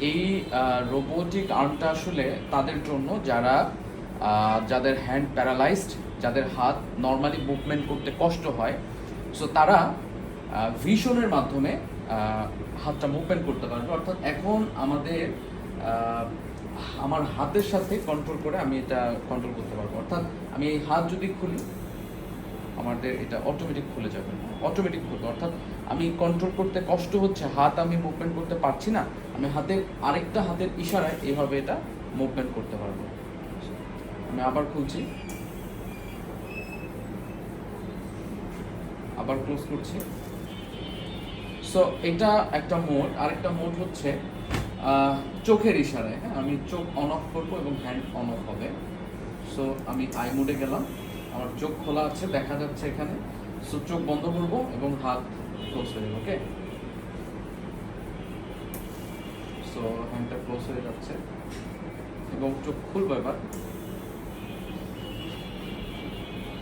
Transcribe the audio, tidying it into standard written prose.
এই রোবোটিক আর্মটা আসলে তাদের জন্য যাদের হ্যান্ড প্যারালাইজড, যাদের হাত নর্মালি মুভমেন্ট করতে কষ্ট হয়, সো তারা ভিশনের মাধ্যমে হাতটা মুভমেন্ট করতে পারবে। অর্থাৎ এখন আমার হাতের সাথে কন্ট্রোল করে আমি এটা কন্ট্রোল করতে পারবো। অর্থাৎ আমি এই হাত যদি খুলি, আমাদের এটা অটোমেটিক খুলে যাবে, অটোমেটিক খুলবে। অর্থাৎ আমি কন্ট্রোল করতে কষ্ট হচ্ছে, হাত আমি মুভমেন্ট করতে পারছি না, আমি আরেকটা হাতের ইশারায় এইভাবে এটা মুভমেন্ট করতে পারবো। আমি আবার খুলছি, আবার ক্লোজ করছি। সো এটা একটা মোড। আরেকটা মোড হচ্ছে চোখের ইশারায়। হ্যাঁ, আমি চোখ অন অফ করবো এবং হ্যান্ড অন অফ হবে। সো আমি আই মোডে গেলাম, আমার চোখ খোলা আছে, দেখা যাচ্ছে এখানে। সো চোখ বন্ধ করবো এবং হাত ক্লোজ হয়ে যাবে। ওকে, সো হ্যান্ডটা ক্লোজ হয়ে যাচ্ছে এবং চোখ খুলবো এবার।